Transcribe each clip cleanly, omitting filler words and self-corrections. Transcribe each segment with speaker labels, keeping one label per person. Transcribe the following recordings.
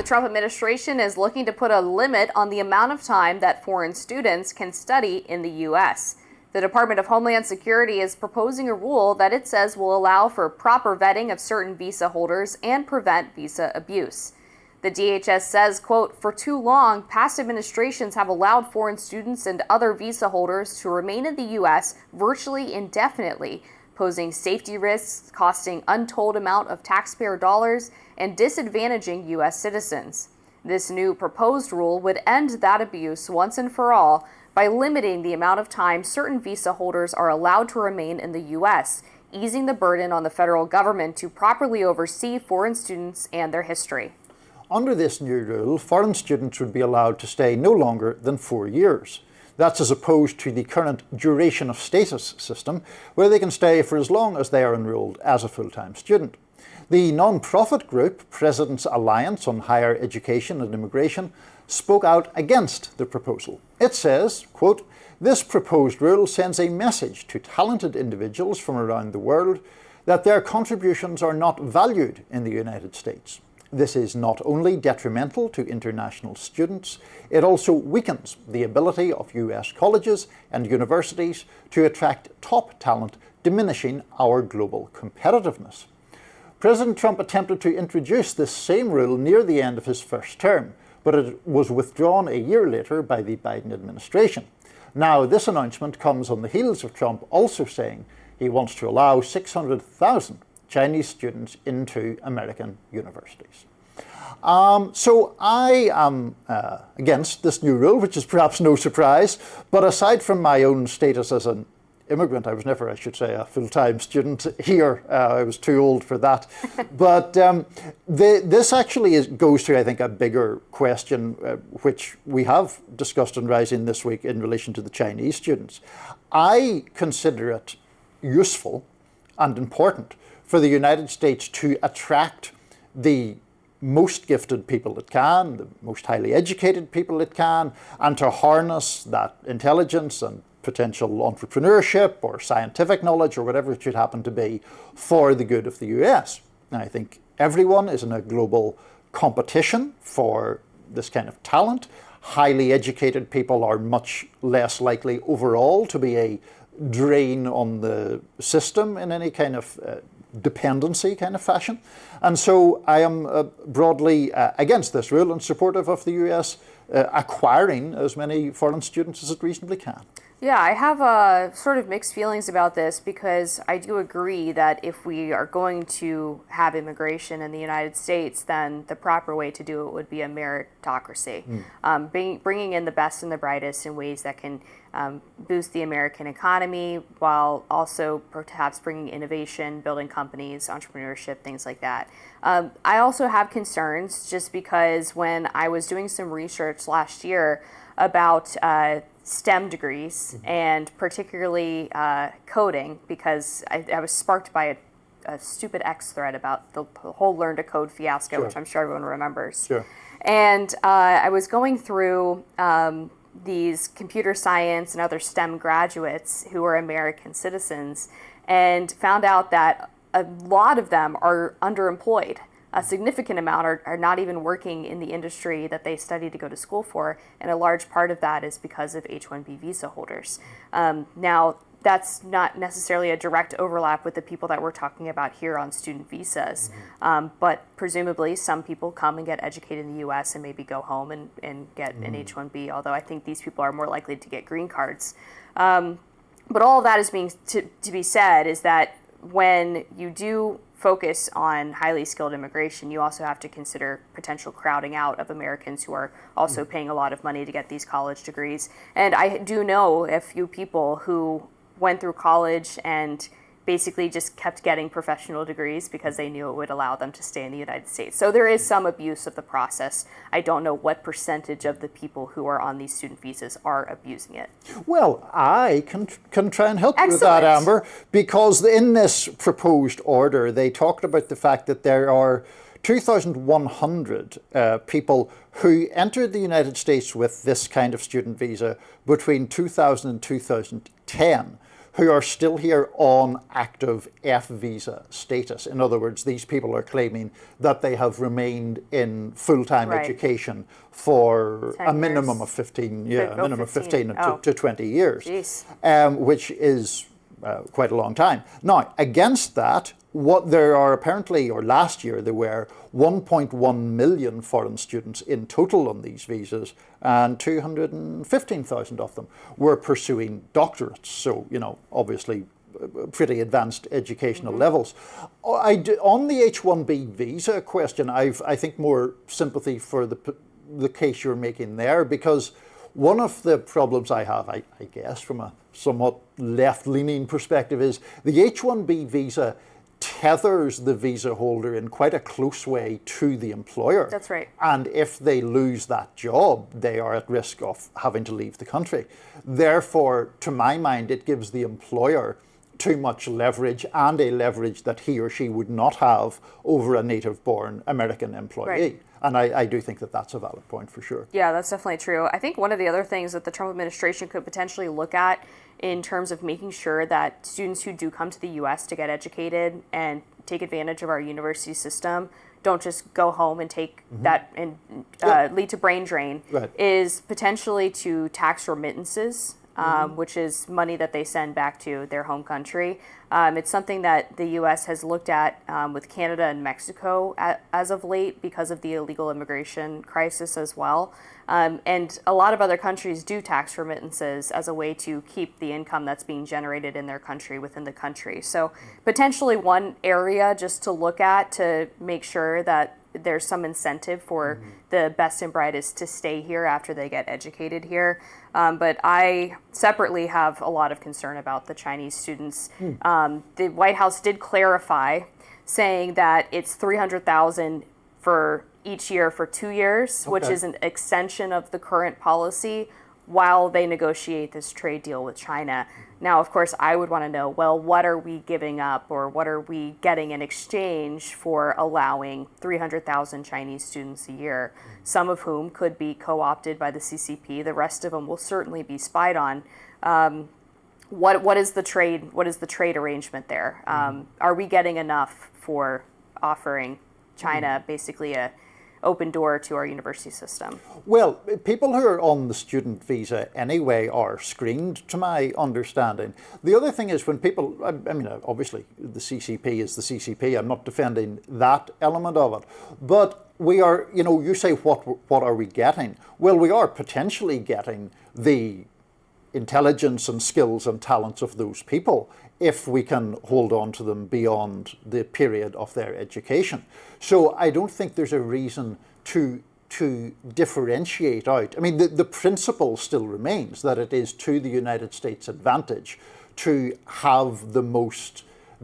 Speaker 1: Trump administration is looking to put a limit on the amount of time that foreign students can study in the U.S. The Department of Homeland Security is proposing a rule that it says will allow for proper vetting of certain visa holders and prevent visa abuse. The DHS says, quote, "For too long, past administrations have allowed foreign students and other visa holders to remain in the U.S. virtually indefinitely, posing safety risks, costing untold amount of taxpayer dollars, and disadvantaging U.S. citizens. This new proposed rule would end that abuse once and for all by limiting the amount of time certain visa holders are allowed to remain in the U.S., easing the burden on the federal government to properly oversee foreign students and their history."
Speaker 2: Under this new rule, foreign students would be allowed to stay no longer than 4 years. That's as opposed to the current duration of status system, where they can stay for as long as they are enrolled as a full-time student. The non-profit group, President's Alliance on Higher Education and Immigration, spoke out against the proposal. It says, quote, "This proposed rule sends a message to talented individuals from around the world that their contributions are not valued in the United States. This is not only detrimental to international students, it also weakens the ability of US colleges and universities to attract top talent, diminishing our global competitiveness." President Trump attempted to introduce this same rule near the end of his first term, but it was withdrawn a year later by the Biden administration. Now, this announcement comes on the heels of Trump also saying he wants to allow 600,000 Chinese students into American universities. So I am against this new rule, which is perhaps no surprise, but aside from my own status as an immigrant, I was never, I should say, a full-time student here. I was too old for that. But this actually goes to, I think, a bigger question, which we have discussed on Rising this week in relation to the Chinese students. I consider it useful and important for the United States to attract the most gifted people it can, the most highly educated people it can, and to harness that intelligence and potential entrepreneurship or scientific knowledge or whatever it should happen to be for the good of the US. Now, I think everyone is in a global competition for this kind of talent. Highly educated people are much less likely overall to be a drain on the system in any kind of dependency kind of fashion. And so I am broadly against this rule and supportive of the US acquiring as many foreign students as it reasonably can.
Speaker 1: Yeah, I have sort of mixed feelings about this because I do agree that if we are going to have immigration in the United States, then the proper way to do it would be a meritocracy, bringing in the best and the brightest in ways that can boost the American economy while also perhaps bringing innovation, building companies, entrepreneurship, things like that. I also have concerns just because when I was doing some research last year about STEM degrees and particularly coding, because I was sparked by a stupid X thread about the whole Learn to Code fiasco, which I'm sure everyone remembers.
Speaker 2: Sure.
Speaker 1: And I was going through these computer science and other STEM graduates who are American citizens and found out that a lot of them are underemployed. A significant amount are not even working in the industry that they studied to go to school for, and a large part of that is because of H-1B visa holders. Now, that's not necessarily a direct overlap with the people that we're talking about here on student visas, but presumably some people come and get educated in the U.S. and maybe go home and get an H-1B, although I think these people are more likely to get green cards. But all of that is being to be said is that when you do focus on highly skilled immigration, you also have to consider potential crowding out of Americans who are also paying a lot of money to get these college degrees. And I do know a few people who went through college and basically just kept getting professional degrees because they knew it would allow them to stay in the United States. So there is some abuse of the process. I don't know what percentage of the people who are on these student visas are abusing it.
Speaker 2: Well, I can try and help you with that, Amber, because in this proposed order, they talked about the fact that there are 2,100 people who entered the United States with this kind of student visa between 2000 and 2010, who are still here on active F visa status. In other words, these people are claiming that they have remained in full-time education for a minimum of 15, minimum of 15 to 20 years, which is quite a long time. Now, against that, what there are apparently, or last year there were 1.1 million foreign students in total on these visas, and 215,000 of them were pursuing doctorates. So, obviously pretty advanced educational levels. On the H-1B visa question, I think more sympathy for the case you're making there, because one of the problems I have, I guess, from a somewhat left-leaning perspective, is the H-1B visa tethers the visa holder in quite a close way to the employer.
Speaker 1: That's right.
Speaker 2: And if they lose that job, they are at risk of having to leave the country. Therefore, to my mind, it gives the employer too much leverage, and a leverage that he or she would not have over a native-born American employee.
Speaker 1: Right.
Speaker 2: And I do think that that's a valid point for sure.
Speaker 1: Yeah, that's definitely true. I think one of the other things that the Trump administration could potentially look at in terms of making sure that students who do come to the U.S. to get educated and take advantage of our university system don't just go home and take that and lead to brain drain, is potentially to tax remittances, which is money that they send back to their home country. It's something that the U.S. has looked at with Canada and Mexico as of late because of the illegal immigration crisis as well. And a lot of other countries do tax remittances as a way to keep the income that's being generated in their country within the country. So potentially one area just to look at to make sure that there's some incentive for the best and brightest to stay here after they get educated here. But I separately have a lot of concern about the Chinese students. The White House did clarify, saying that it's $300,000 for each year for 2 years, which is an extension of the current policy while they negotiate this trade deal with China. Now, of course, I would want to know, well, what are we giving up, or what are we getting in exchange for allowing 300,000 Chinese students a year, some of whom could be co-opted by the CCP. The rest of them will certainly be spied on. What is the trade? What is the trade arrangement there? Are we getting enough for offering China basically a open door to our university system?
Speaker 2: Well, people who are on the student visa anyway are screened, to my understanding. The other thing is when people, I mean, obviously the CCP is the CCP, I'm not defending that element of it, but we are, you say what are we getting? Well, we are potentially getting the intelligence and skills and talents of those people if we can hold on to them beyond the period of their education. So I don't think there's a reason to differentiate out. I mean, the principle still remains that it is to the United States' advantage to have the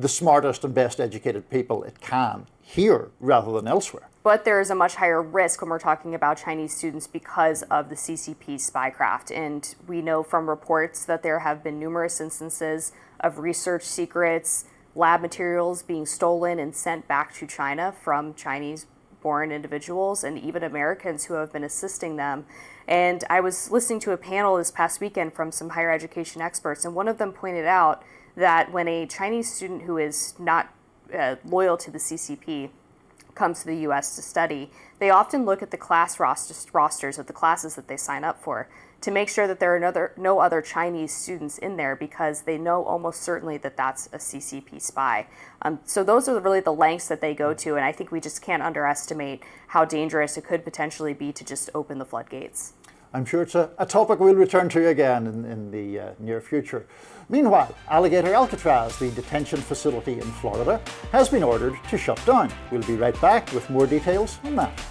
Speaker 2: smartest and best educated people it can here rather than elsewhere.
Speaker 1: But there is a much higher risk when we're talking about Chinese students because of the CCP spycraft. And we know from reports that there have been numerous instances of research secrets, lab materials being stolen and sent back to China from Chinese-born individuals and even Americans who have been assisting them. And I was listening to a panel this past weekend from some higher education experts, and one of them pointed out that when a Chinese student who is not loyal to the CCP comes to the U.S. to study, they often look at the class rosters of the classes that they sign up for to make sure that there are no other Chinese students in there, because they know almost certainly that that's a CCP spy. So those are really the lengths that they go to, and I think we just can't underestimate how dangerous it could potentially be to just open the floodgates.
Speaker 2: I'm sure it's a topic we'll return to again in the near future. Meanwhile, Alligator Alcatraz, the detention facility in Florida, has been ordered to shut down. We'll be right back with more details on that.